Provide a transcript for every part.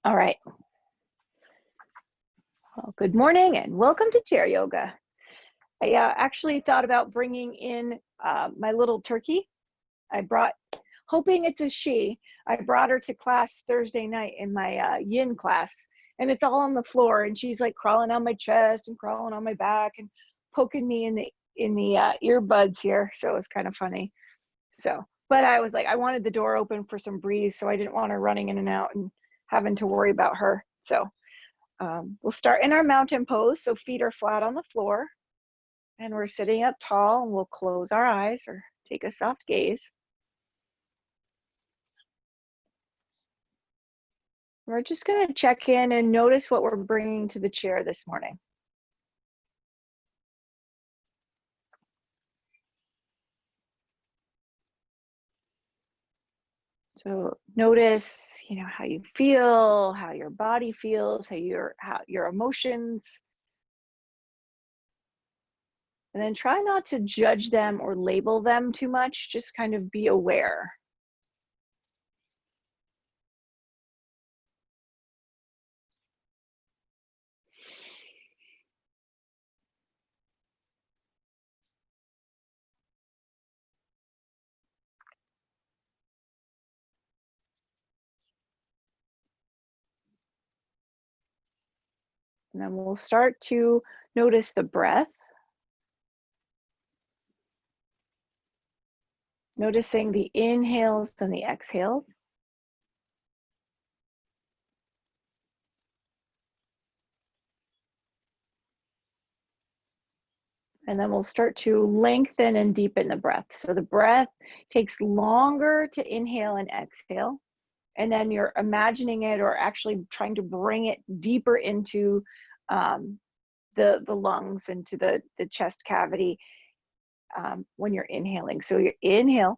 All right. Well, good morning and welcome to chair yoga. I actually thought about bringing in my little turkey. Hoping it's a she, I brought her to class Thursday night in my yin class, and it's all on the floor, and she's like crawling on my chest and crawling on my back and poking me in the earbuds here. So it was kind of funny. But I was like, I wanted the door open for some breeze, so I didn't want her running in and out and having to worry about her. So we'll start in our mountain pose. So feet are flat on the floor and we're sitting up tall, and we'll close our eyes or take a soft gaze. We're just going to check in and notice what we're bringing to the chair this morning. So notice, how you feel, how your body feels, how your emotions. And then try not to judge them or label them too much, just kind of be aware. And then we'll start to notice the breath. Noticing the inhales and the exhales. And then we'll start to lengthen and deepen the breath. So the breath takes longer to inhale and exhale. And then you're imagining it or actually trying to bring it deeper into the lungs, into the chest cavity when you're inhaling. So you inhale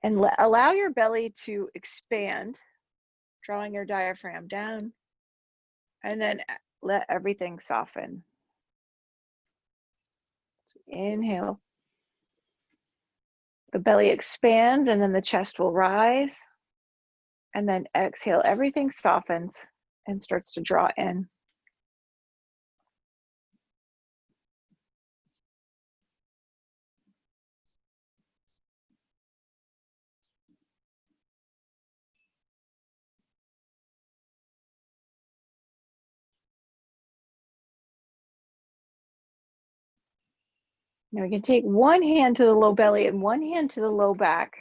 and allow your belly to expand, drawing your diaphragm down, and then let everything soften. So inhale. The belly expands and then the chest will rise. And then exhale, everything softens and starts to draw in. Now we can take one hand to the low belly and one hand to the low back.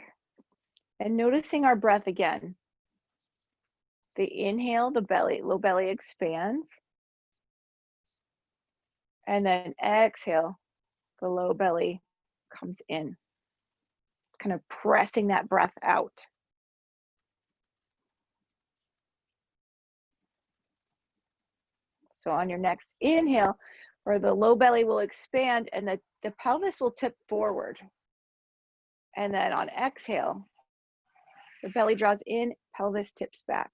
And noticing our breath again. The inhale, the low belly expands. And then exhale, the low belly comes in. Kind of pressing that breath out. So on your next inhale, or the low belly will expand and the pelvis will tip forward. And then on exhale, the belly draws in, pelvis tips back.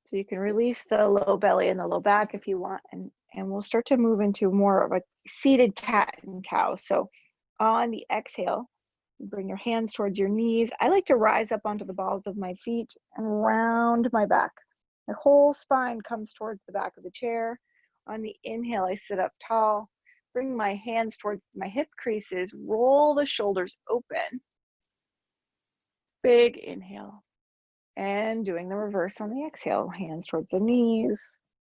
So you can release the low belly and the low back if you want, and we'll start to move into more of a seated cat and cow. So on the exhale, bring your hands towards your knees. I like to rise up onto the balls of my feet and round my back. My whole spine comes towards the back of the chair. On the inhale, I sit up tall, bring my hands towards my hip creases, roll the shoulders open. Big inhale. And doing the reverse on the exhale, hands towards the knees,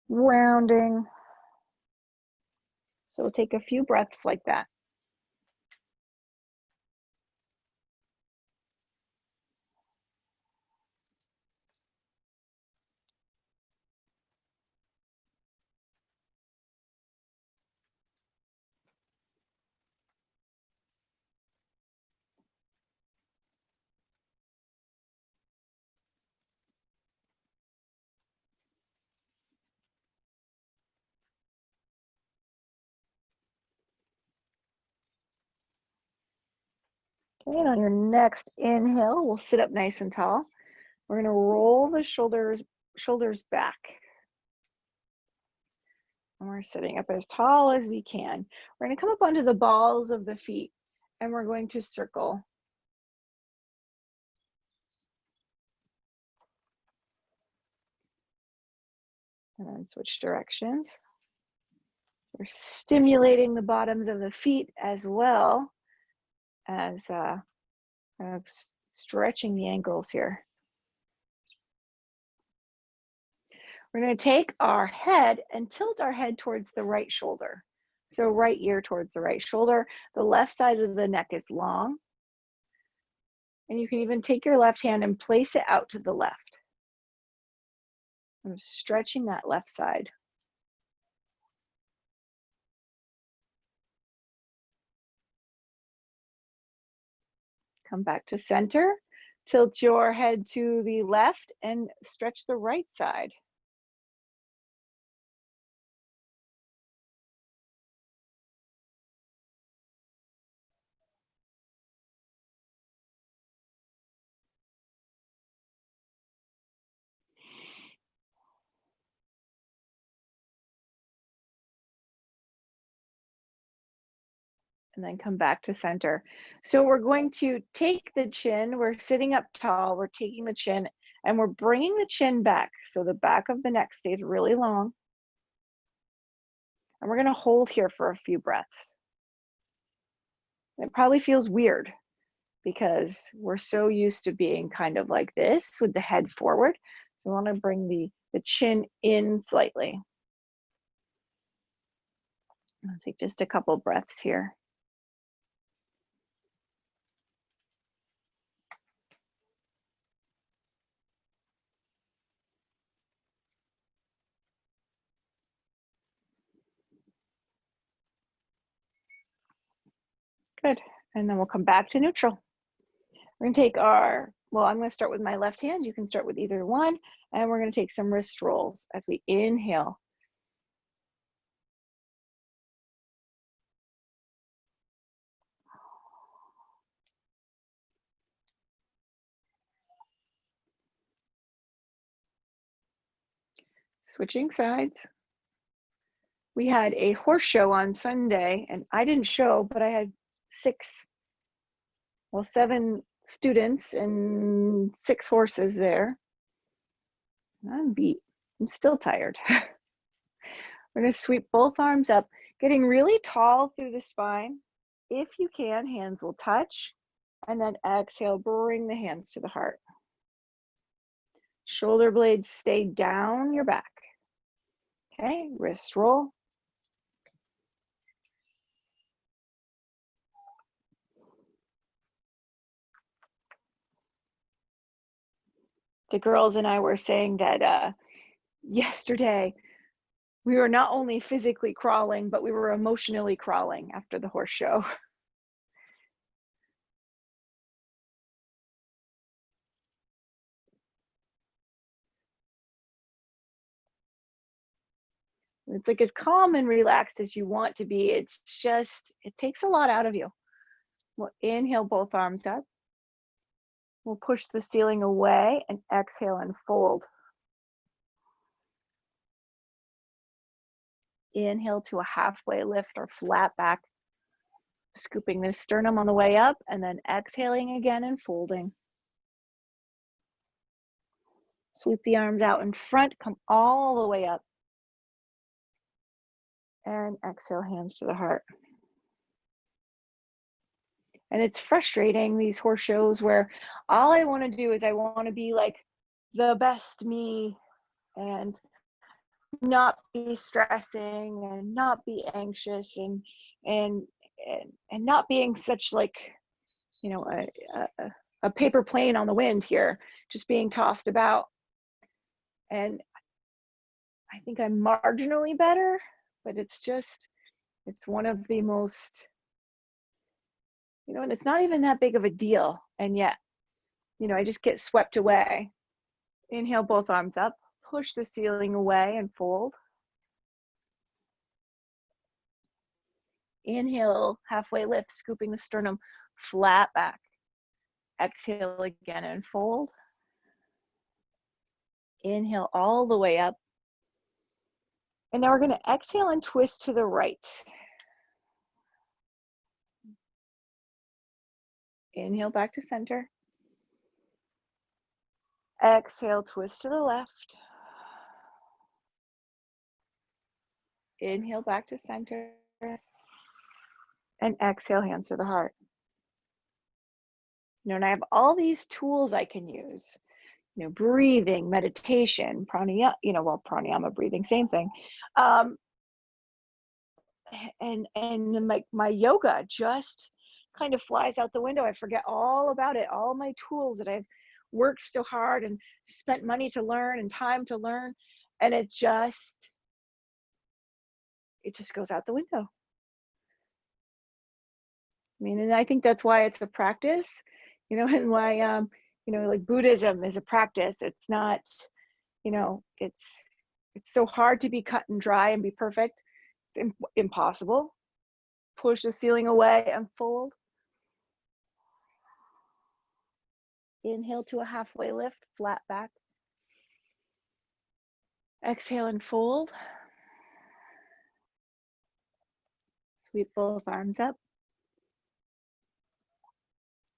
rounding. So we'll take a few breaths like that. And on your next inhale, we'll sit up nice and tall. We're gonna roll the shoulders back. And we're sitting up as tall as we can. We're gonna come up onto the balls of the feet and we're going to circle. And then switch directions. We're stimulating the bottoms of the feet as well as kind of stretching the ankles here. We're going to take our head and tilt our head towards the right shoulder. So right ear towards the right shoulder. The left side of the neck is long. And you can even take your left hand and place it out to the left. I'm stretching that left side. Come back to center. Tilt your head to the left and stretch the right side. And then come back to center. So we're going to take the chin, we're sitting up tall, we're taking the chin and we're bringing the chin back. So the back of the neck stays really long. And we're gonna hold here for a few breaths. It probably feels weird because we're so used to being kind of like this with the head forward. So I wanna bring the chin in slightly. I'll take just a couple breaths here. Good, and then we'll come back to neutral. We're gonna take our, well, I'm gonna start with my left hand. You can start with either one. And we're gonna take some wrist rolls as we inhale. Switching sides. We had a horse show on Sunday and I didn't show, but I had 7 students and 6 horses there. I'm beat. I'm still tired. We're gonna sweep both arms up, getting really tall through the spine. If you can, hands will touch. And then exhale, bring the hands to the heart. Shoulder blades stay down your back. Okay, wrist roll. The girls and I were saying that yesterday we were not only physically crawling, but we were emotionally crawling after the horse show. It's like as calm and relaxed as you want to be. It's just, it takes a lot out of you. We'll inhale both arms up. We'll push the ceiling away and exhale and fold. Inhale to a halfway lift or flat back. Scooping the sternum on the way up and then exhaling again and folding. Sweep the arms out in front, come all the way up. And exhale, hands to the heart. And it's frustrating, these horse shows, where all I want to do is I want to be like the best me and not be stressing and not be anxious and not being such like, you know, a paper plane on the wind here, just being tossed about. And I think I'm marginally better, but it's one of the most, you know, and it's not even that big of a deal. And yet, you know, I just get swept away. Inhale, both arms up, push the ceiling away and fold. Inhale, halfway lift, scooping the sternum flat back. Exhale again and fold. Inhale all the way up. And now we're going to exhale and twist to the right. Inhale back to center. Exhale, twist to the left. Inhale back to center. And exhale, hands to the heart. And I have all these tools I can use. Breathing, meditation, pranayama, pranayama, breathing, same thing. And my yoga just kind of flies out the window. I forget all about it, all my tools that I've worked so hard and spent money to learn and time to learn. And it just goes out the window. And I think that's why it's a practice, and why, like Buddhism is a practice. It's not, it's so hard to be cut and dry and be perfect. It's impossible. Push the ceiling away and fold. Inhale to a halfway lift, flat back. Exhale and fold. Sweep both arms up.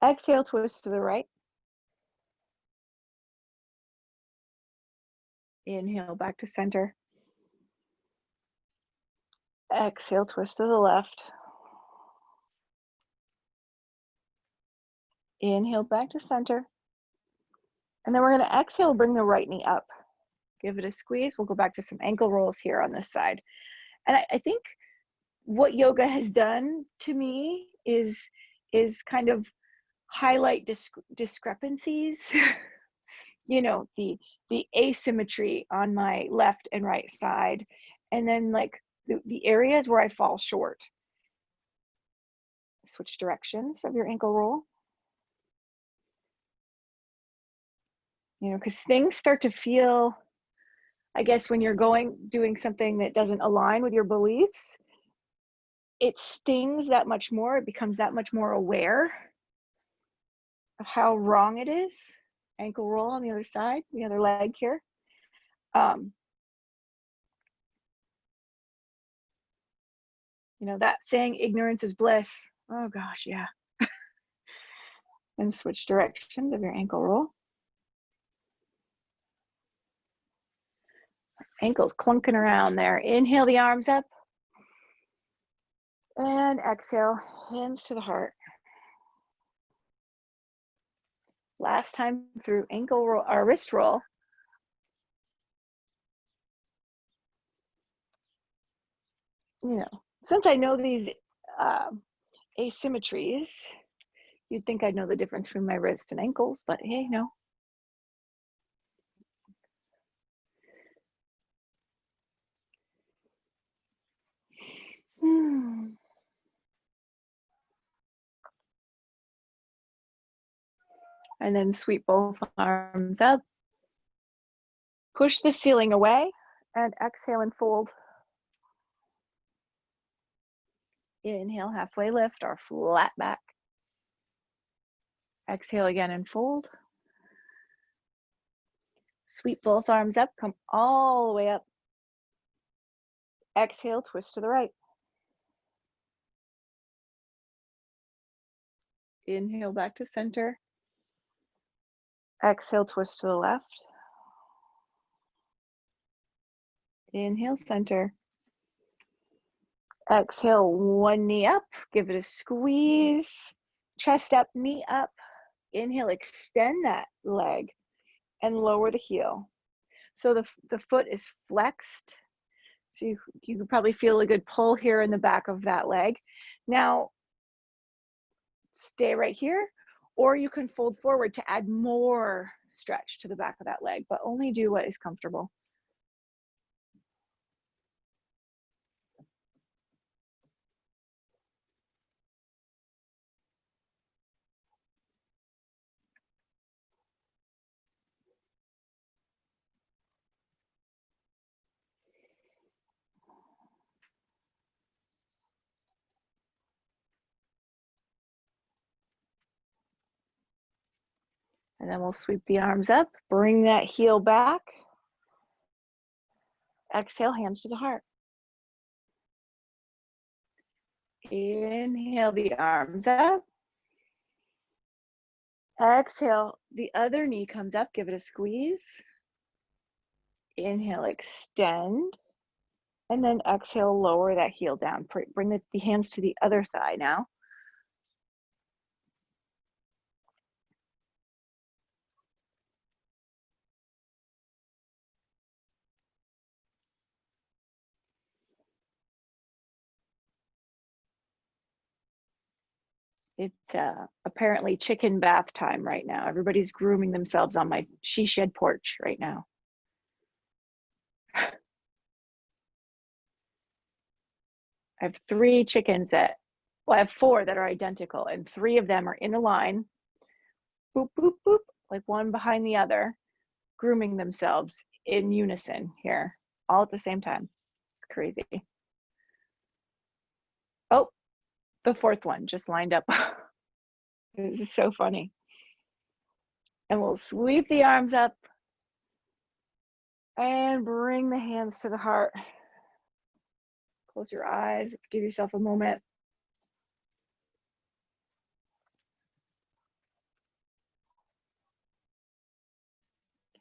Exhale, twist to the right. Inhale back to center. Exhale, twist to the left. Inhale back to center. And then we're going to exhale, bring the right knee up. Give it a squeeze. We'll go back to some ankle rolls here on this side. And I think what yoga has done to me is kind of highlight discrepancies. The asymmetry on my left and right side, and then like the areas where I fall short. Switch directions of your ankle roll. Because things start to feel, I guess, when you're doing something that doesn't align with your beliefs, it stings that much more. It becomes that much more aware of how wrong it is. Ankle roll on the other side, the other leg here. That saying, ignorance is bliss. Oh gosh, yeah. And switch directions of your ankle roll. Ankles clunking around there. Inhale the arms up. And exhale, hands to the heart. Last time through ankle roll or wrist roll. Since I know these asymmetries, you'd think I'd know the difference between my wrist and ankles, but hey, no. And then sweep both arms up. Push the ceiling away and exhale and fold. Inhale, halfway lift or flat back. Exhale again and fold. Sweep both arms up, come all the way up. Exhale, twist to the right. Inhale back to center. Exhale, twist to the left. Inhale, center. Exhale, one knee up, give it a squeeze. Chest up, knee up. Inhale, extend that leg and lower the heel. So the foot is flexed. So you can probably feel a good pull here in the back of that leg. Now, stay right here, or you can fold forward to add more stretch to the back of that leg, but only do what is comfortable. And then we'll sweep the arms up, bring that heel back. Exhale, hands to the heart. Inhale the arms up. Exhale, the other knee comes up, give it a squeeze. Inhale, extend. And then exhale, lower that heel down. Bring the hands to the other thigh now. It's apparently chicken bath time right now. Everybody's grooming themselves on my she shed porch right now. I have 3 chickens I have 4 that are identical, and 3 of them are in a line, boop, boop, boop, like one behind the other, grooming themselves in unison here, all at the same time. It's crazy. Oh, the 4th one just lined up. This is so funny. And we'll sweep the arms up and bring the hands to the heart. Close your eyes, give yourself a moment.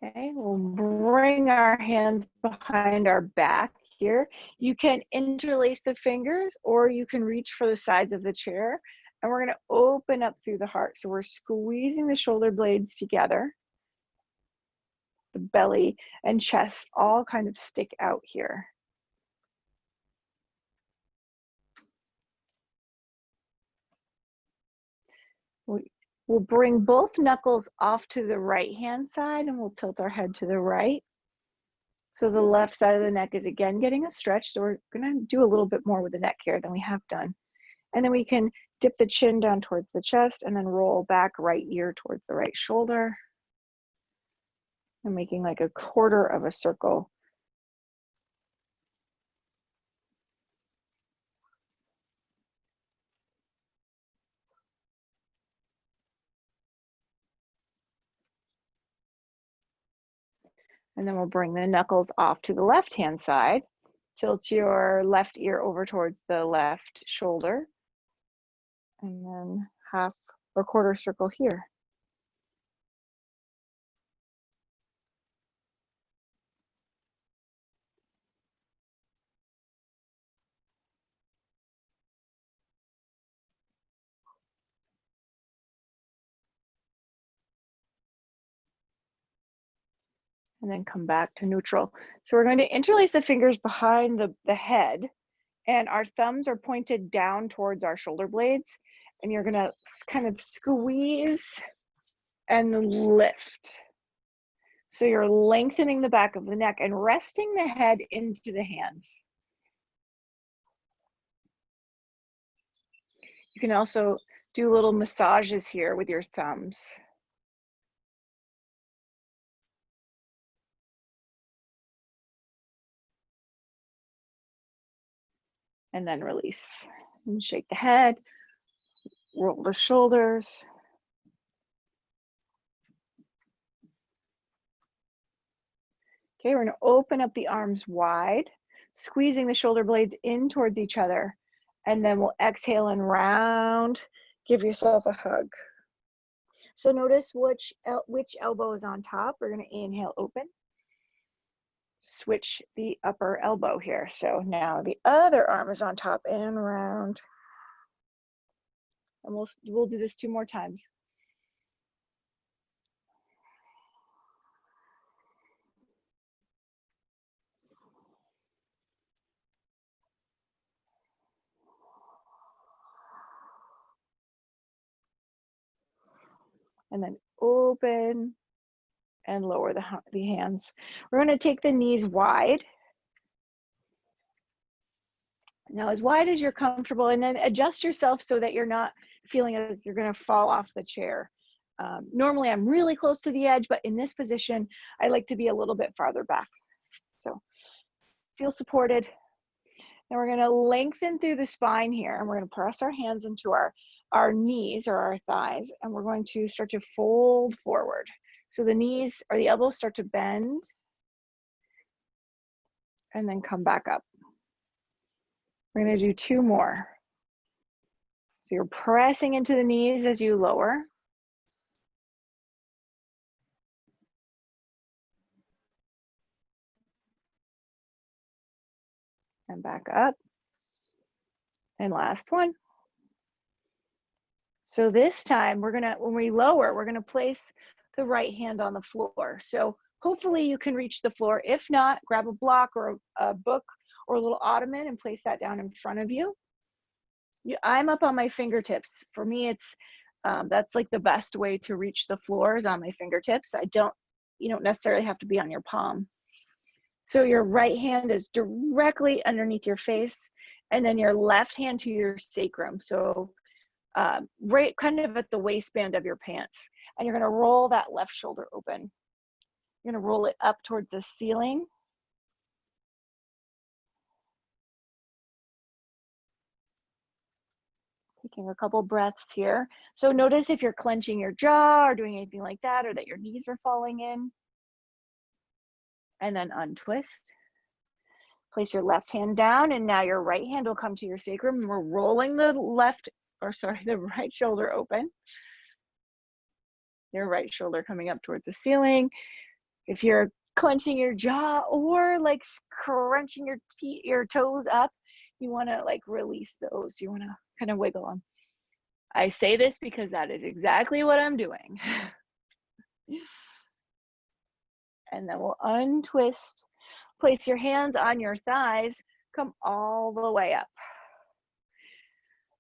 Okay, we'll bring our hands behind our back here. You can interlace the fingers or you can reach for the sides of the chair. And we're going to open up through the heart. So we're squeezing the shoulder blades together. The belly and chest all kind of stick out here. We'll bring both knuckles off to the right hand side and we'll tilt our head to the right. So the left side of the neck is again getting a stretch. So we're going to do a little bit more with the neck here than we have done. And then we can dip the chin down towards the chest and then roll back right ear towards the right shoulder. I'm making like a quarter of a circle. And then we'll bring the knuckles off to the left-hand side. Tilt your left ear over towards the left shoulder. And then half or quarter circle here. And then come back to neutral. So we're going to interlace the fingers behind the head, and our thumbs are pointed down towards our shoulder blades. And you're going to kind of squeeze and lift. So you're lengthening the back of the neck and resting the head into the hands. You can also do little massages here with your thumbs. And then release. And shake the head, roll the shoulders. Okay, we're gonna open up the arms wide, squeezing the shoulder blades in towards each other. And then we'll exhale and round, give yourself a hug. So notice which elbow is on top. We're gonna inhale, open. Switch the upper elbow here. So now the other arm is on top and round. And we'll do this 2 more times. And then open and lower the hands. We're going to take the knees wide. Now as wide as you're comfortable, and then adjust yourself so that you're not feeling like you're going to fall off the chair. Normally I'm really close to the edge, but in this position, I like to be a little bit farther back. So feel supported. Now we're going to lengthen through the spine here, and we're going to press our hands into our our knees or our thighs, and we're going to start to fold forward. So the knees or the elbows start to bend and then come back up. We're going to do 2 more. So you're pressing into the knees as you lower. And back up. And last one. So this time when we lower, we're gonna place the right hand on the floor. So hopefully you can reach the floor. If not, grab a block or a book or a little ottoman and place that down in front of you. I'm up on my fingertips. For me, it's that's like the best way to reach the floor is on my fingertips. You don't necessarily have to be on your palm. So your right hand is directly underneath your face, and then your left hand to your sacrum. So right kind of at the waistband of your pants. And you're going to roll that left shoulder open. You're going to roll it up towards the ceiling. Taking a couple breaths here. So notice if you're clenching your jaw or doing anything like that, or that your knees are falling in. And then untwist. Place your left hand down, and now your right hand will come to your sacrum, and we're rolling the right shoulder open. Your right shoulder coming up towards the ceiling. If you're clenching your jaw or like crunching your toes up, you want to like release those. You want to kind of wiggle them. I say this because that is exactly what I'm doing. And then we'll untwist. Place your hands on your thighs. Come all the way up.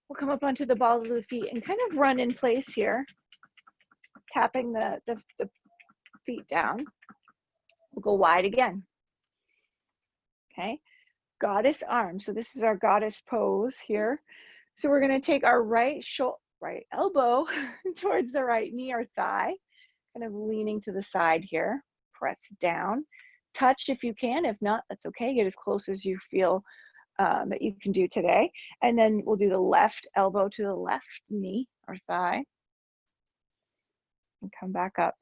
We'll come up onto the balls of the feet and kind of run in place here, tapping the feet down. We'll go wide again. Okay, goddess arms. So this is our goddess pose here. So we're going to take our right elbow towards the right knee or thigh, kind of leaning to the side here. Press down. Touch if you can. If not, that's okay. Get as close as you feel that you can do today. And then we'll do the left elbow to the left knee or thigh. And come back up.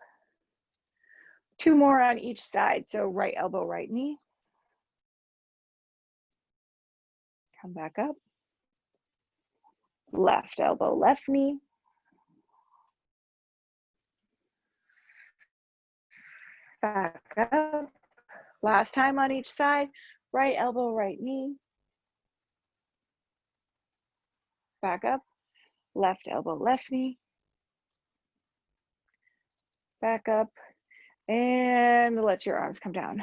2 more on each side. So right elbow, right knee. Come back up. Left elbow, left knee. Back up. Last time on each side. Right elbow, right knee. Back up. Left elbow, left knee. Back up. And let your arms come down.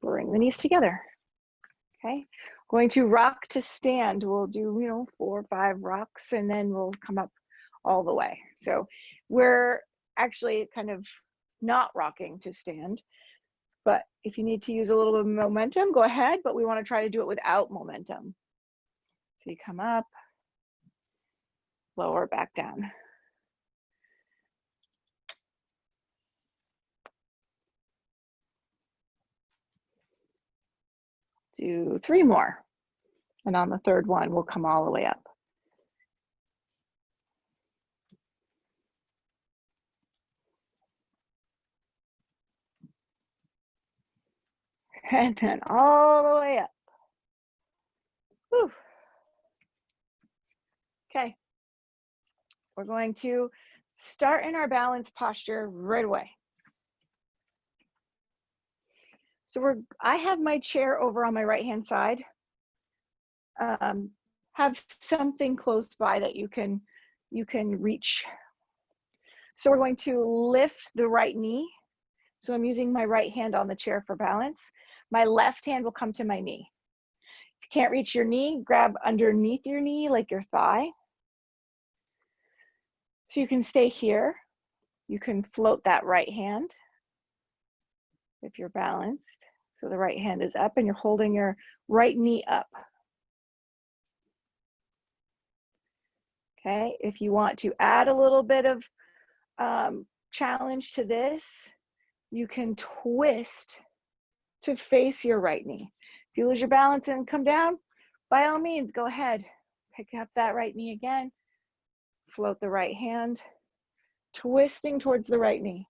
Bring the knees together. Okay. Going to rock to stand. We'll do, 4 or 5 rocks, and then we'll come up all the way. So we're actually kind of not rocking to stand, but if you need to use a little bit of momentum, go ahead, but we want to try to do it without momentum. So you come up, lower, back down. Do 3 more. And on the third one, we'll come all the way up. And then all the way up. Whew. Okay. We're going to start in our balance posture right away. So I have my chair over on my right-hand side. Have something close by that you can reach. So we're going to lift the right knee. So I'm using my right hand on the chair for balance. My left hand will come to my knee. If you can't reach your knee, grab underneath your knee, like your thigh. So you can stay here. You can float that right hand if you're balanced. So the right hand is up and you're holding your right knee up. Okay, if you want to add a little bit of challenge to this, you can twist to face your right knee. If you lose your balance and come down, by all means, go ahead. Pick up that right knee again. float the right hand, twisting towards the right knee.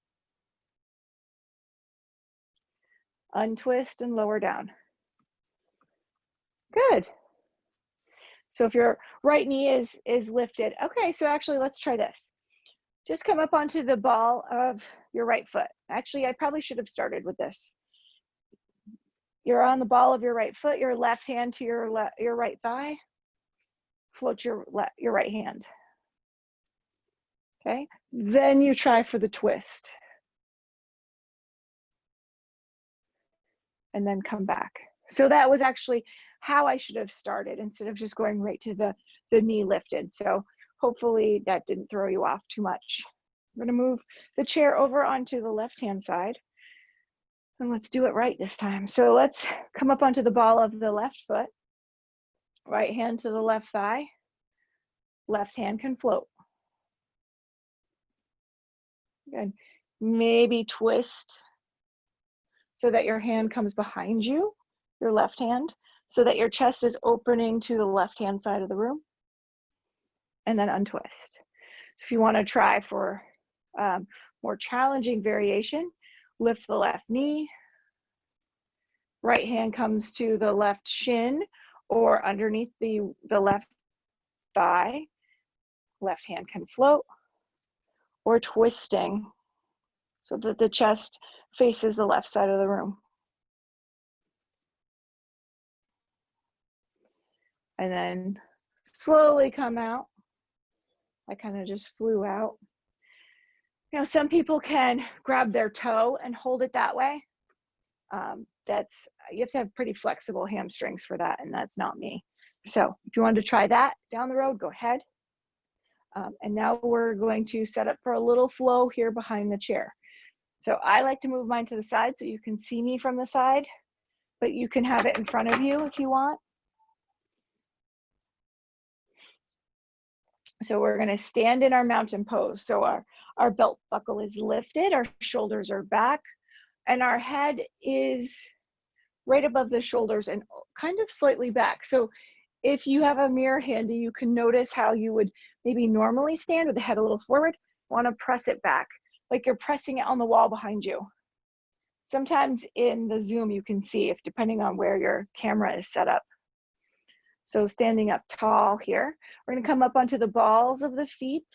Untwist and lower down. Good. So if your right knee is lifted, okay, so actually let's try this. Just come up onto the ball of your right foot. Actually, I probably should have started with this. You're on the ball of your right foot, your left hand to your right thigh. Float your right hand. Okay, then you try for the twist. And then come back. So that was actually how I should have started instead of just going right to the knee lifted. So hopefully that didn't throw you off too much. I'm gonna move the chair over onto the left-hand side. And let's do it right this time. So let's come up onto the ball of the left foot. Right hand to the left thigh. Left hand can float. Good. Maybe twist so that your hand comes behind you, your left hand, so that your chest is opening to the left-hand side of the room. And then untwist. So if you want to try for more challenging variation, lift the left knee, right hand comes to the left shin or underneath the left thigh, left hand can float, or twisting so that the chest faces the left side of the room. And then slowly come out. I kind of just flew out. You know, some people can grab their toe and hold it that way. You have to have pretty flexible hamstrings for that, and that's not me. So if you wanted to try that down the road, go ahead. And now we're going to set up for a little flow here behind the chair. So I like to move mine to the side so you can see me from the side, but you can have it in front of you if you want. So we're going to stand in our mountain pose. So our belt buckle is lifted, our shoulders are back, and our head is right above the shoulders and kind of slightly back. So if you have a mirror handy, you can notice how you would maybe normally stand with the head a little forward. Want to press it back, like you're pressing it on the wall behind you. Sometimes in the Zoom, you can see if depending on where your camera is set up. So standing up tall here, we're going to come up onto the balls of the feet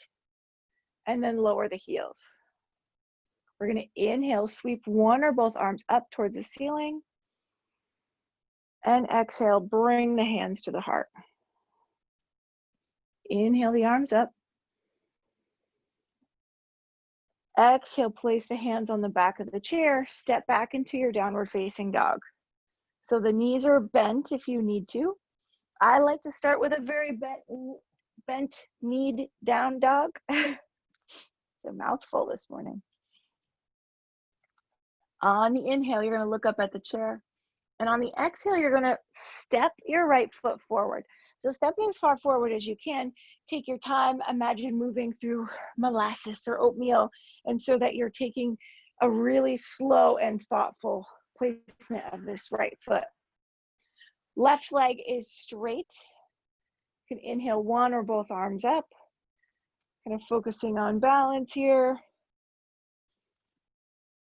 and then lower the heels. We're going to inhale, sweep one or both arms up towards the ceiling. And exhale, bring the hands to the heart. Inhale the arms up. Exhale, place the hands on the back of the chair. Step back into your downward facing dog. So the knees are bent if you need to. I like to start with a very bent kneed down dog. It's a mouthful this morning. On the inhale, you're going to look up at the chair. And on the exhale, you're going to step your right foot forward. So step as far forward as you can. Take your time. Imagine moving through molasses or oatmeal, and so that you're taking a really slow and thoughtful placement of this right foot. Left leg is straight. You can inhale one or both arms up. Kind of focusing on balance here.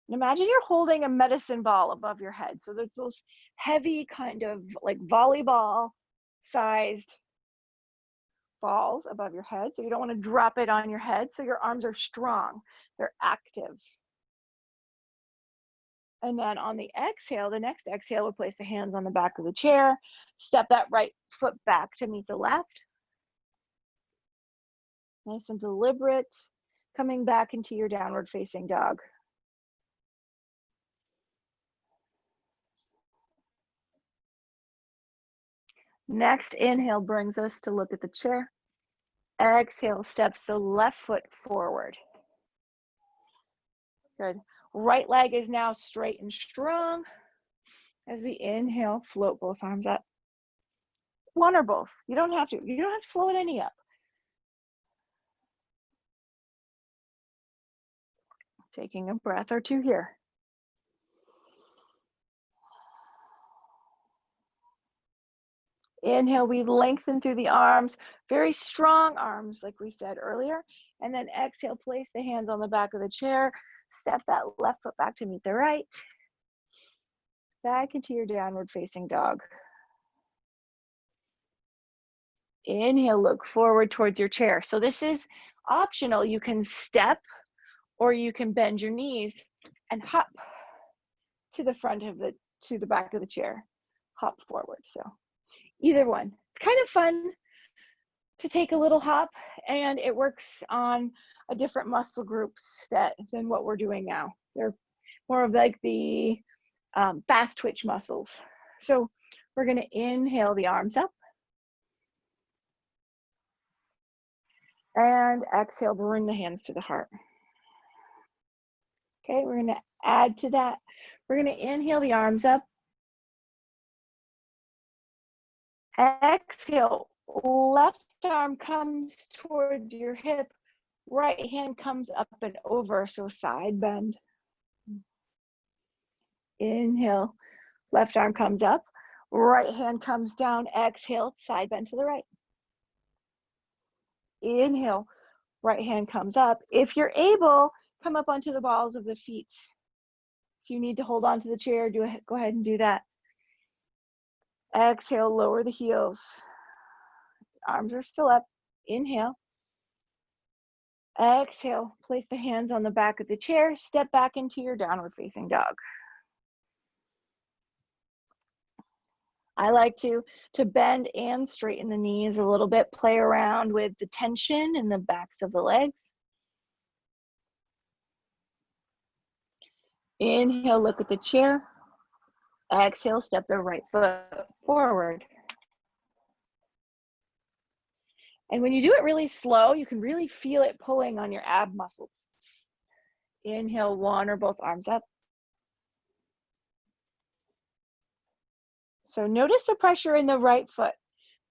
And imagine you're holding a medicine ball above your head. So there's those heavy kind of like volleyball sized balls above your head. So you don't want to drop it on your head. So your arms are strong, they're active. And then on the exhale, the next exhale, we'll place the hands on the back of the chair. Step that right foot back to meet the left. Nice and deliberate, coming back into your downward facing dog. Next inhale brings us to look at the chair. Exhale steps the left foot forward. Good. Right leg is now straight and strong. As we inhale, float both arms up. One or both. You don't have to float any up. Taking a breath or two here. Inhale, we lengthen through the arms, very strong arms, like we said earlier. And then exhale, place the hands on the back of the chair. Step that left foot back to meet the right. Back into your downward facing dog. Inhale, look forward towards your chair. So this is optional. You can step or you can bend your knees and hop to the front of to the back of the chair. Hop forward. So either one. It's kind of fun to take a little hop, and it works on a different muscle groups than what we're doing now. They're more of like the fast twitch muscles. So we're going to inhale the arms up. And exhale, bring the hands to the heart. Okay, we're going to add to that. We're going to inhale the arms up. Exhale, left arm comes towards your hip, right hand comes up and over, so side bend. Inhale, left arm comes up, right hand comes down, exhale, side bend to the right. Inhale, right hand comes up. If you're able, come up onto the balls of the feet. If you need to hold on to the chair, go ahead and do that. Exhale, lower the heels. Arms are still up. Inhale. Exhale, place the hands on the back of the chair. Step back into your downward facing dog. I like to bend and straighten the knees a little bit, play around with the tension in the backs of the legs. Inhale, look at the chair. Exhale, step the right foot forward. And when you do it really slow, you can really feel it pulling on your ab muscles. Inhale, one or both arms up. So notice the pressure in the right foot.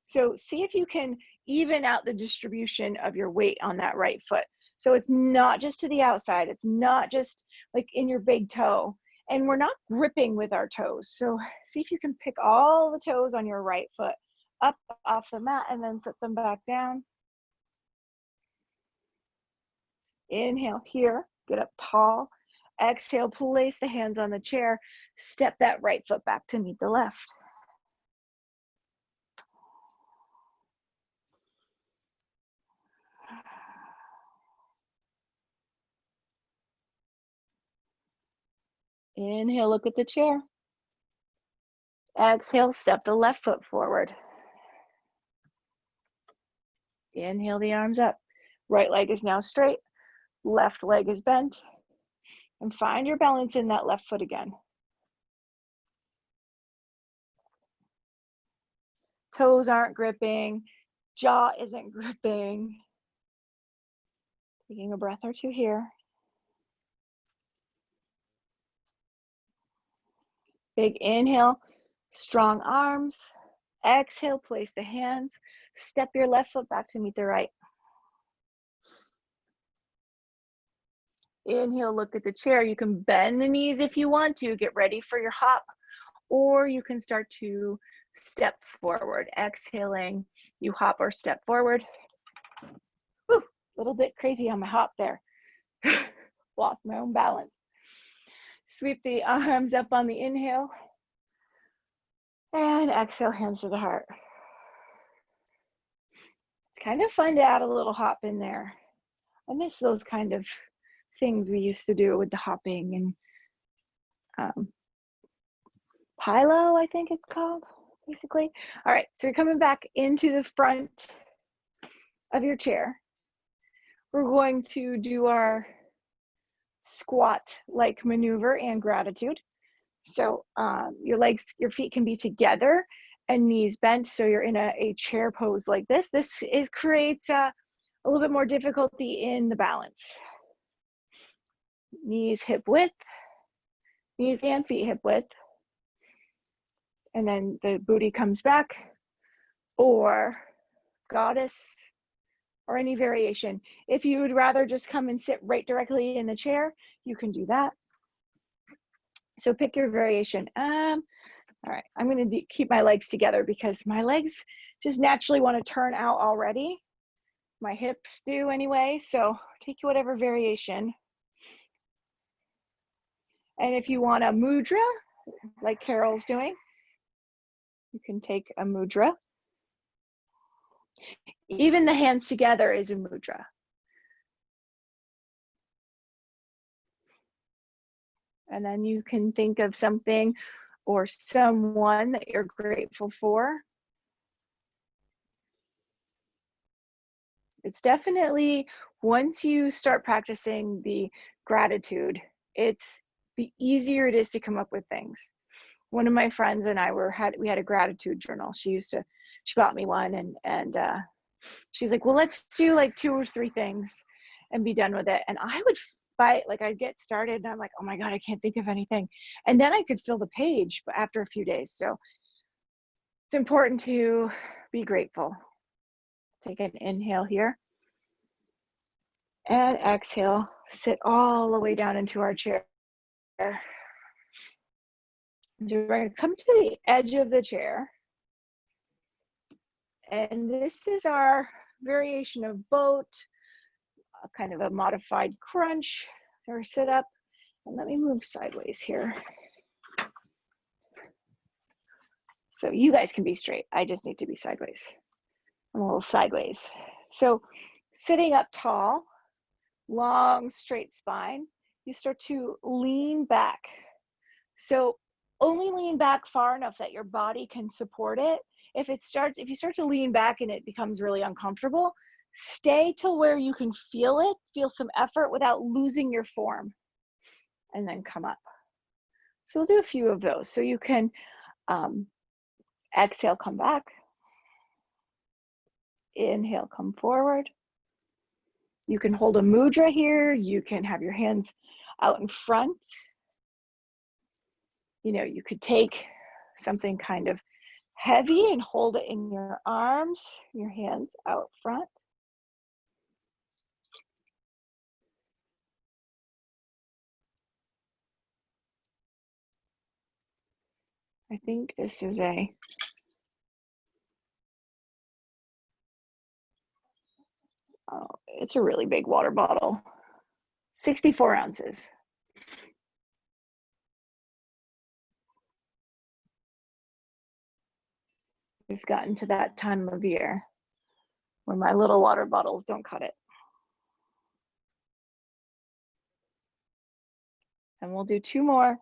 So see if you can even out the distribution of your weight on that right foot. So it's not just to the outside. It's not just like in your big toe. And we're not gripping with our toes. So see if you can pick all the toes on your right foot up off the mat and then set them back down. Inhale here, get up tall. Exhale, place the hands on the chair. Step that right foot back to meet the left. Inhale, look at the chair. Exhale, step the left foot forward. Inhale the arms up. Right leg is now straight. Left leg is bent. And find your balance in that left foot again. Toes aren't gripping. Jaw isn't gripping. Taking a breath or two here. Big inhale, strong arms. Exhale, place the hands. Step your left foot back to meet the right. Inhale, look at the chair. You can bend the knees if you want to. Get ready for your hop. Or you can start to step forward. Exhaling, you hop or step forward. Whew, a little bit crazy on my hop there. Lost my own balance. Sweep the arms up on the inhale. And exhale, hands to the heart. It's kind of fun to add a little hop in there. I miss those kind of things we used to do with the hopping and Pilo, I think it's called, basically. All right, so you're coming back into the front of your chair. We're going to do our squat-like maneuver and gratitude. So your feet can be together and knees bent, so you're in a chair pose like this. This creates a little bit more difficulty in the balance. Knees hip width, knees and feet hip width. And then the booty comes back, or goddess, or any variation. If you would rather just come and sit right directly in the chair, you can do that. So pick your variation. All right, I'm going to keep my legs together because my legs just naturally want to turn out already. My hips do anyway, so take whatever variation. And if you want a mudra, like Carol's doing, you can take a mudra. Even the hands together is a mudra. And then you can think of something or someone that you're grateful for. It's definitely, once you start practicing the gratitude, it's the easier it is to come up with things. One of my friends and I we had a gratitude journal. She bought me one, and she's like, well, let's do like 2 or 3 things and be done with it. And I would I'd get started and I'm like, oh my God, I can't think of anything. And then I could fill the page after a few days. So it's important to be grateful. Take an inhale here. And exhale, sit all the way down into our chair. So we're going to come to the edge of the chair. And this is our variation of boat, kind of a modified crunch or sit up. And let me move sideways here. So you guys can be straight. I just need to be sideways. I'm a little sideways. So sitting up tall, long, straight spine, you start to lean back. So only lean back far enough that your body can support it. If you start to lean back and it becomes really uncomfortable, stay till where you can feel it, feel some effort without losing your form, and then come up. So we'll do a few of those. So you can exhale, come back. Inhale, come forward. You can hold a mudra here. You can have your hands out in front. You know, you could take something kind of heavy and hold it in your arms, your hands out front. I think this is it's a really big water bottle, 64 ounces. We've gotten to that time of year where my little water bottles don't cut it. And we'll do 2 more.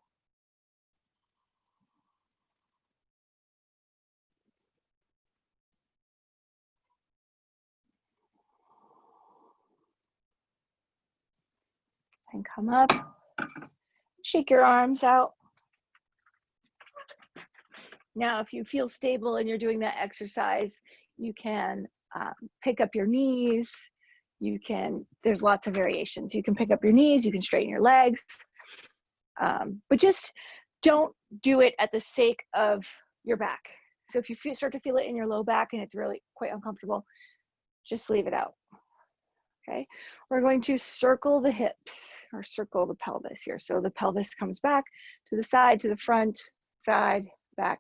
And come up, shake your arms out. Now, if you feel stable and you're doing that exercise, you can pick up your knees. There's lots of variations. You can pick up your knees, you can straighten your legs, but just don't do it at the sake of your back. So if you start to feel it in your low back and it's really quite uncomfortable, just leave it out. Okay, we're going to circle the hips or circle the pelvis here. So the pelvis comes back to the side, to the front, side, back.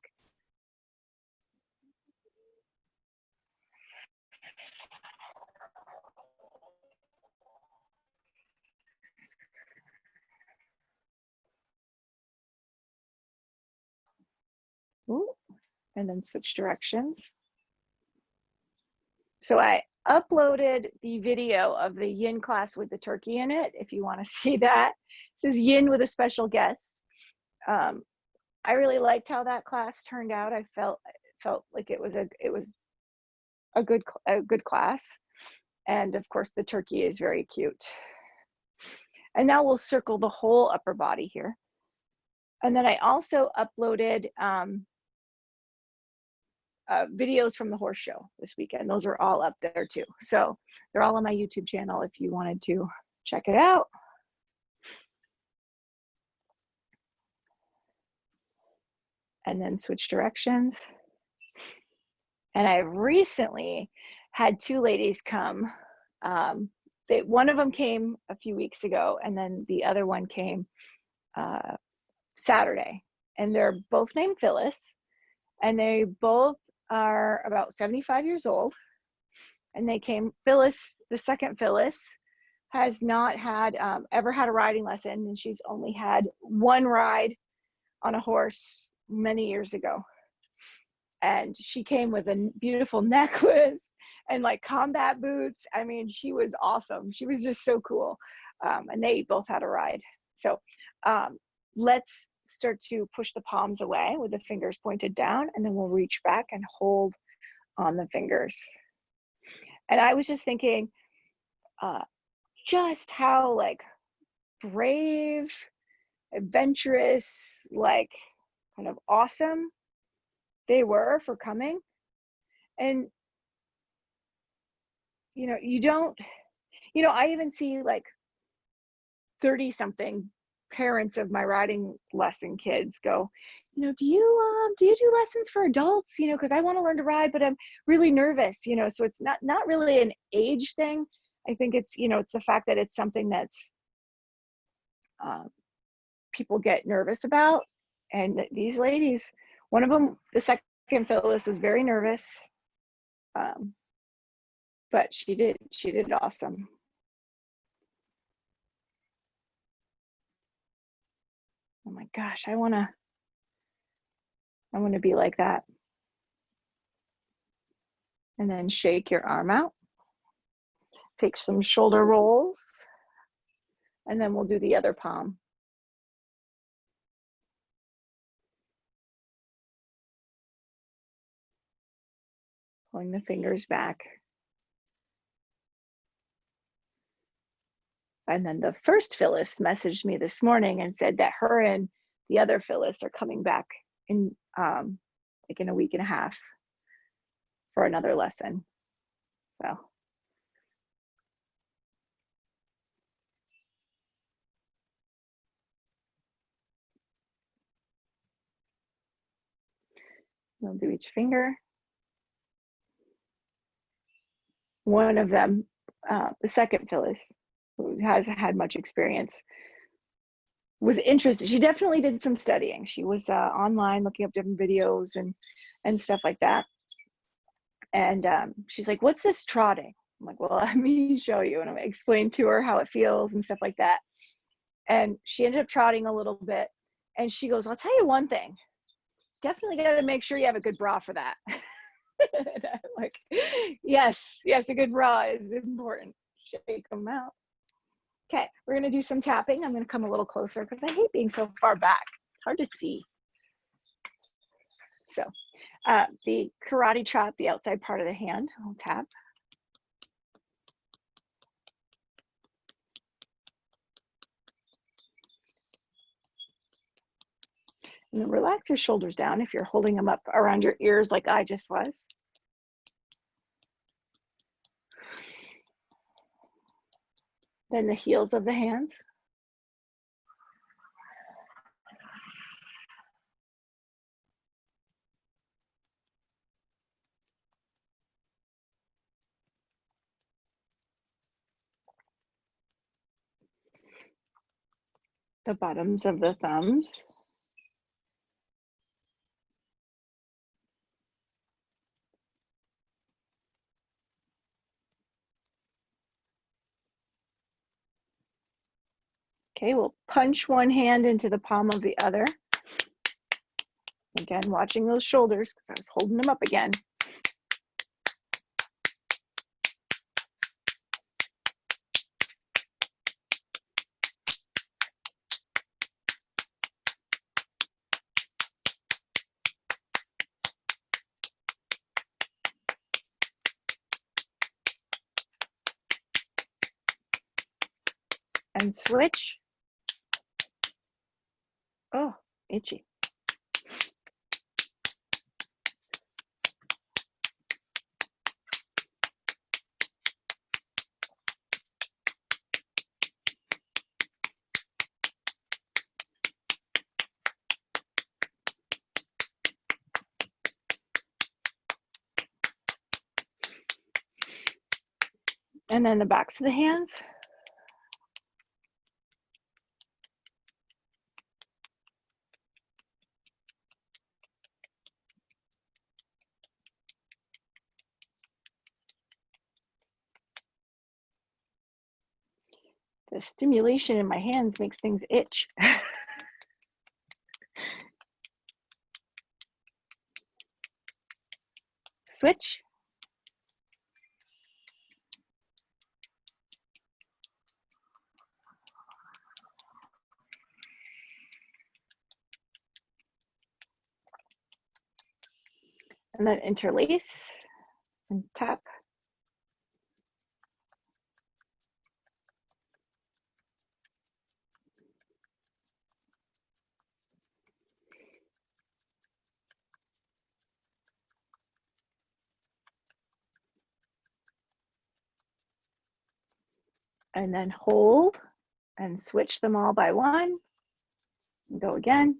Ooh, and then switch directions. So I uploaded the video of the yin class with the turkey in it, if you want to see that. This is yin with a special guest. I really liked how that class turned out. I felt like it was a good class. And of course the turkey is very cute. And now we'll circle the whole upper body here. And then I also uploaded videos from the horse show this weekend. Those are all up there too. So they're all on my YouTube channel if you wanted to check it out. And then switch directions. And I recently had 2 ladies come. One of them came a few weeks ago, and then the other one came Saturday. And they're both named Phyllis. and they both are about 75 years old. And they came, Phyllis, the second Phyllis, has not had ever had a riding lesson, and she's only had one ride on a horse many years ago. And she came with a beautiful necklace and like combat boots. I mean, she was awesome. She was just so cool. And they both had a ride. So let's start to push the palms away with the fingers pointed down, and then we'll reach back and hold on the fingers. And I was just thinking just how like brave, adventurous, like kind of awesome they were for coming. And you don't, I even see like 30 something parents of my riding lesson kids go, do you do lessons for adults, because I want to learn to ride, but I'm really nervous, so it's not really an age thing. I think it's, it's the fact that it's something that's people get nervous about. And these ladies, one of them, the second Phyllis, was very nervous, but she did awesome. Oh my gosh, I want to be like that. And then shake your arm out. Take some shoulder rolls. And then we'll do the other palm. Pulling the fingers back. And then the first Phyllis messaged me this morning and said that her and the other Phyllis are coming back in like in a week and a half for another lesson. So we'll do each finger. One of them, the second Phyllis, who hasn't had much experience, was interested. She definitely did some studying. She was online looking up different videos and stuff like that. And she's like, "What's this trotting?" I'm like, "Well, let me show you." And I explained to her how it feels and stuff like that. And she ended up trotting a little bit. And she goes, "I'll tell you one thing. Definitely got to make sure you have a good bra for that." And I'm like, yes, a good bra is important. Shake them out. Okay, we're gonna do some tapping. I'm gonna come a little closer because I hate being so far back. It's hard to see. So the karate chop, the outside part of the hand, I'll tap. And then relax your shoulders down if you're holding them up around your ears like I just was. Then the heels of the hands. The bottoms of the thumbs. Okay, we'll punch one hand into the palm of the other. Again, watching those shoulders because I was holding them up again. And switch. Oh, itchy. And then the backs of the hands. The stimulation in my hands makes things itch. Switch. And then interlace and tap. And then hold and switch them all by one. And go again.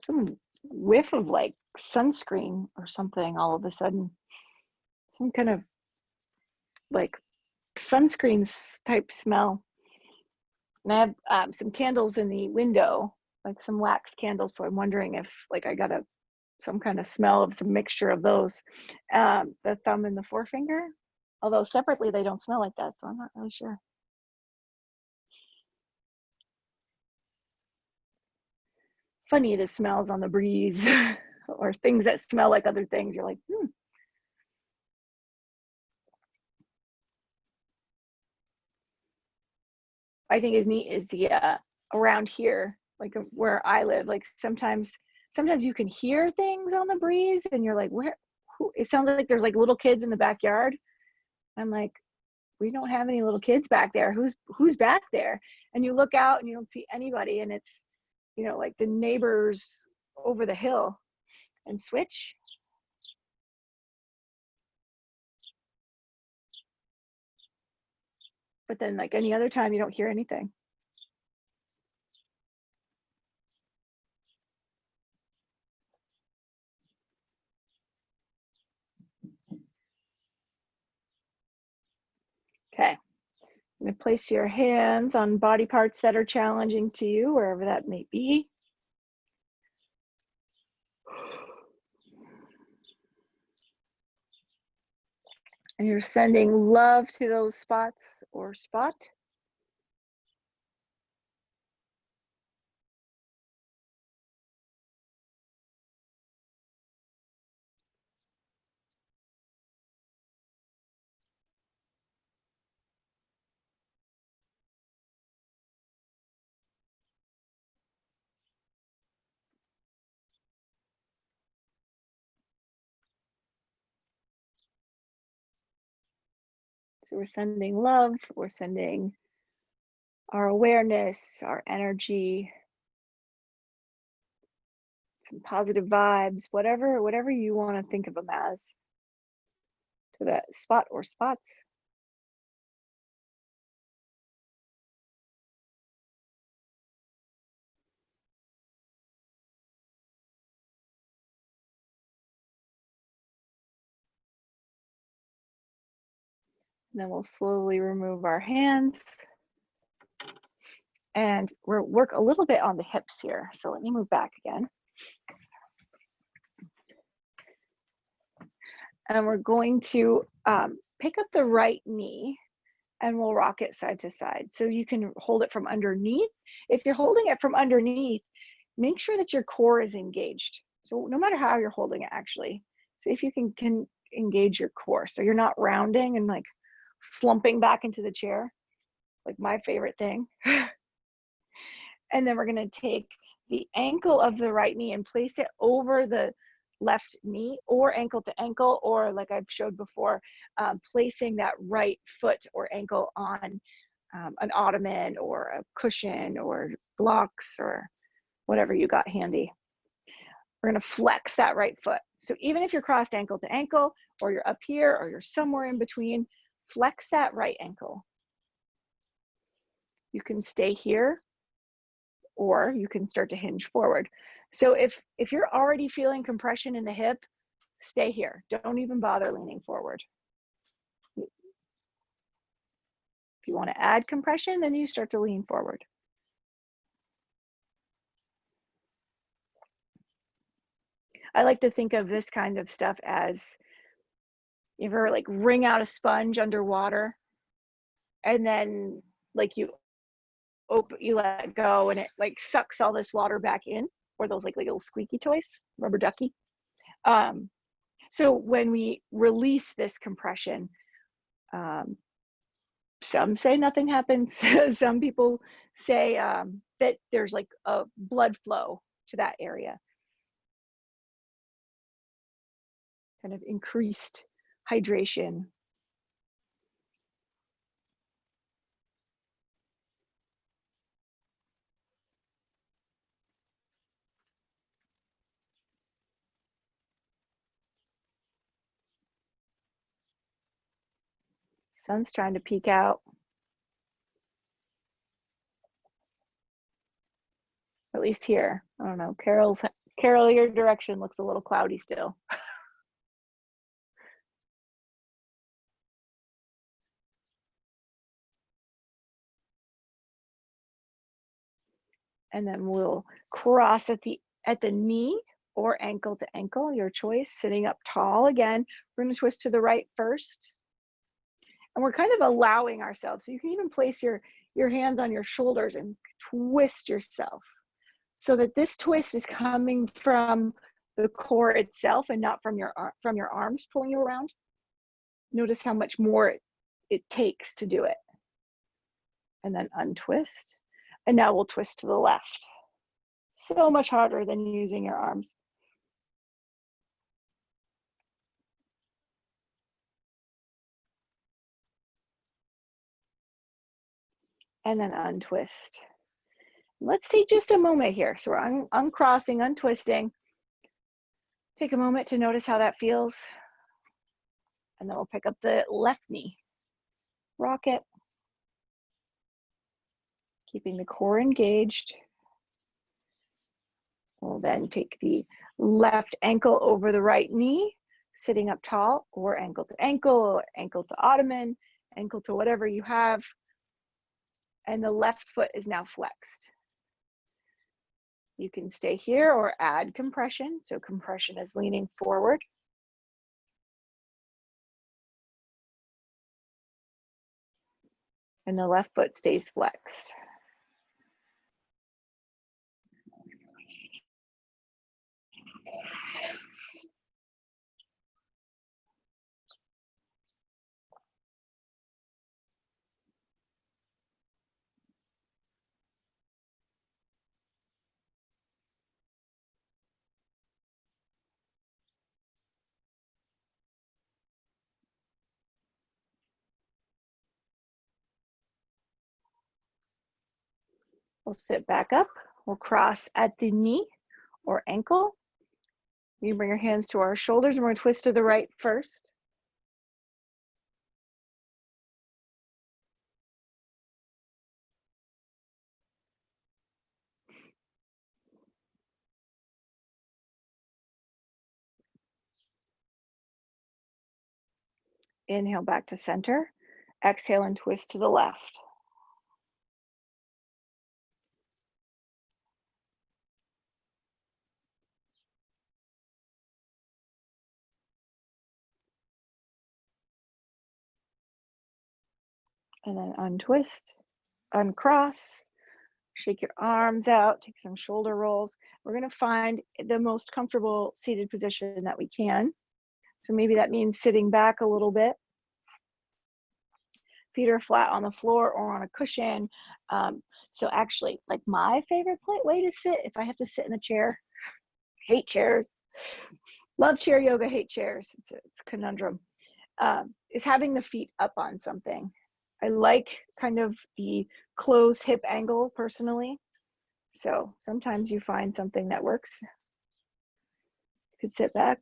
Some whiff of like sunscreen or something all of a sudden. Some kind of like sunscreen type smell. And I have some candles in the window, like some wax candles. So I'm wondering if like I got some kind of smell of some mixture of those. The thumb and the forefinger, although separately they don't smell like that, so I'm not really sure. Funny, the smells on the breeze or things that smell like other things. You're like, I think is neat is the around here, like where I live, like sometimes you can hear things on the breeze and you're like, it sounds like there's like little kids in the backyard. I'm like, we don't have any little kids back there. Who's back there? And you look out and you don't see anybody, and it's, you know, like the neighbors over the hill. And switch. But then like any other time you don't hear anything. Okay. I'm going to place your hands on body parts that are challenging to you, wherever that may be. And you're sending love to those spots or spot. So we're sending love, we're sending our awareness, our energy, some positive vibes, whatever you want to think of them as, to that spot or spots. And then we'll slowly remove our hands. And we'll work a little bit on the hips here. So let me move back again. And we're going to pick up the right knee and we'll rock it side to side. So you can hold it from underneath. If you're holding it from underneath, make sure that your core is engaged. So no matter how you're holding it, actually, see if you can engage your core. So you're not rounding and like slumping back into the chair, like my favorite thing. And then we're going to take the ankle of the right knee and place it over the left knee, or ankle to ankle, or like I've showed before, placing that right foot or ankle on an ottoman or a cushion or blocks or whatever you got handy. We're going to flex that right foot. So even if you're crossed ankle to ankle, or you're up here, or you're somewhere in between, flex that right ankle. You can stay here, or you can start to hinge forward. So if you're already feeling compression in the hip, stay here. Don't even bother leaning forward. If you want to add compression, then you start to lean forward. I like to think of this kind of stuff as, you ever like wring out a sponge underwater and then like you let go and it like sucks all this water back in, or those like little squeaky toys, rubber ducky. So when we release this compression, some say nothing happens. Some people say that there's like a blood flow to that area, kind of increased hydration. Sun's trying to peek out. At least here. I don't know. Carol, your direction looks a little cloudy still. And then we'll cross at the knee or ankle to ankle, your choice, sitting up tall again. We're going to twist to the right first. And we're kind of allowing ourselves. So you can even place your hands on your shoulders and twist yourself, so that this twist is coming from the core itself and not from your arms pulling you around. Notice how much more it takes to do it. And then untwist. And now we'll twist to the left. So much harder than using your arms. And then untwist. Let's take just a moment here. So we're uncrossing, untwisting. Take a moment to notice how that feels. And then we'll pick up the left knee. Rock it. Keeping the core engaged. We'll then take the left ankle over the right knee, sitting up tall, or ankle to ankle, or ankle to ottoman, ankle to whatever you have. And the left foot is now flexed. You can stay here or add compression. So compression is leaning forward. And the left foot stays flexed. We'll sit back up. We'll cross at the knee or ankle. You bring your hands to our shoulders and we're going to twist to the right first. Inhale back to center. Exhale and twist to the left. And then untwist, uncross, shake your arms out, take some shoulder rolls. We're going to find the most comfortable seated position that we can. So maybe that means sitting back a little bit. Feet are flat on the floor or on a cushion. So actually, like my favorite way to sit, if I have to sit in a chair, hate chairs, love chair yoga, hate chairs, it's a conundrum, is having the feet up on something. I like kind of the closed hip angle personally. So sometimes you find something that works. You could sit back.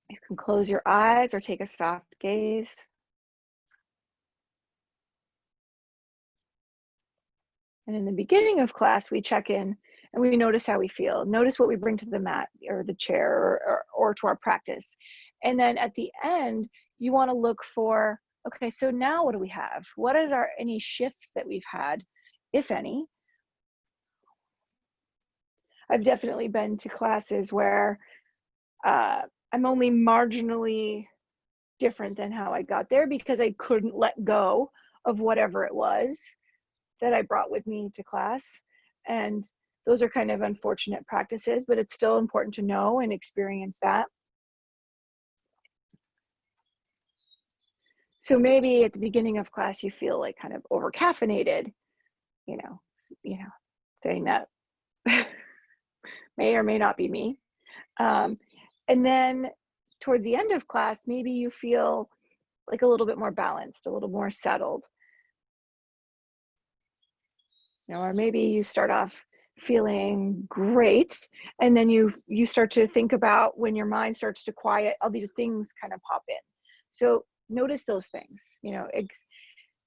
You can close your eyes or take a soft gaze. And in the beginning of class, we check in and we notice how we feel. Notice what we bring to the mat or the chair or to our practice. And then at the end, you want to look for, okay, so now what do we have? What are any shifts that we've had if any. I've definitely been to classes where I'm only marginally different than how I got there because I couldn't let go of whatever it was that I brought with me to class. And those are kind of unfortunate practices, but it's still important to know and experience that. So maybe at the beginning of class, you feel like kind of over caffeinated, you know, saying that may or may not be me. And then towards the end of class, maybe you feel like a little bit more balanced, a little more settled. Or maybe you start off feeling great, and then you start to think about, when your mind starts to quiet, all these things kind of pop in. So notice those things.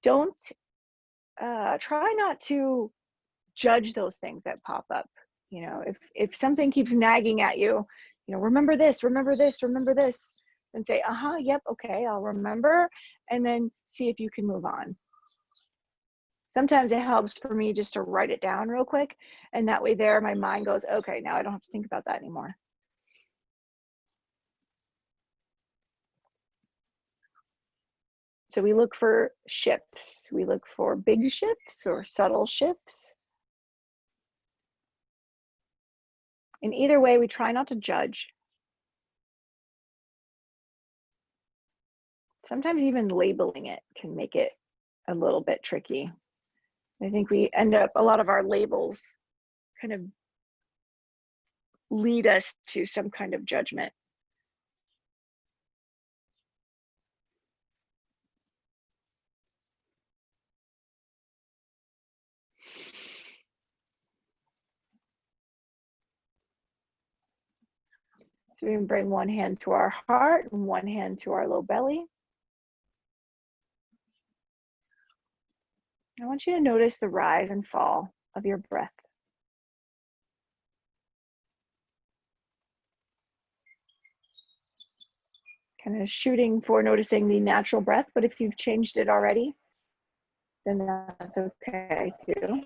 Don't try not to judge those things that pop up. If something keeps nagging at you, remember this, remember this, remember this, and say, yep, okay, I'll remember, and then see if you can move on. Sometimes it helps for me just to write it down real quick, and that way there my mind goes, okay, now I don't have to think about that anymore. So we look for shifts. We look for big shifts or subtle shifts. In either way, we try not to judge. Sometimes even labeling it can make it a little bit tricky. I think we end up, a lot of our labels kind of lead us to some kind of judgment. So we can bring one hand to our heart and one hand to our low belly. I want you to notice the rise and fall of your breath. Kind of shooting for noticing the natural breath, but if you've changed it already, then that's okay too.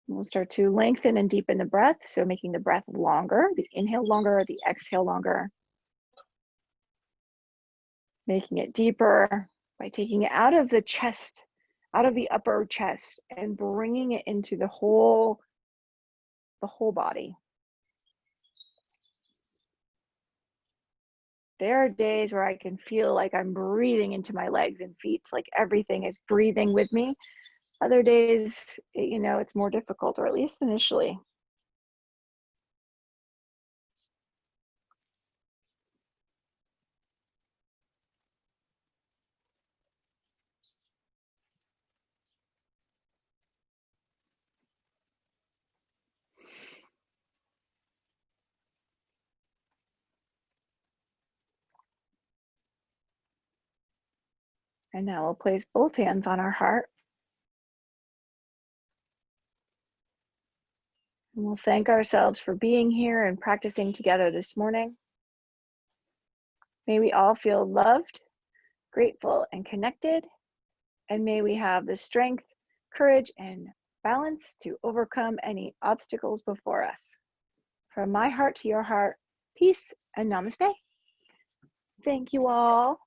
We'll start to lengthen and deepen the breath, so making the breath longer, the inhale longer, the exhale longer. Making it deeper by taking it out of the chest, out of the upper chest, and bringing it into the whole body. There are days where I can feel like I'm breathing into my legs and feet, like everything is breathing with me. Other days, it's more difficult, or at least initially. And now we'll place both hands on our heart. And we'll thank ourselves for being here and practicing together this morning. May we all feel loved, grateful, and connected. And may we have the strength, courage, and balance to overcome any obstacles before us. From my heart to your heart, peace and namaste. Thank you all.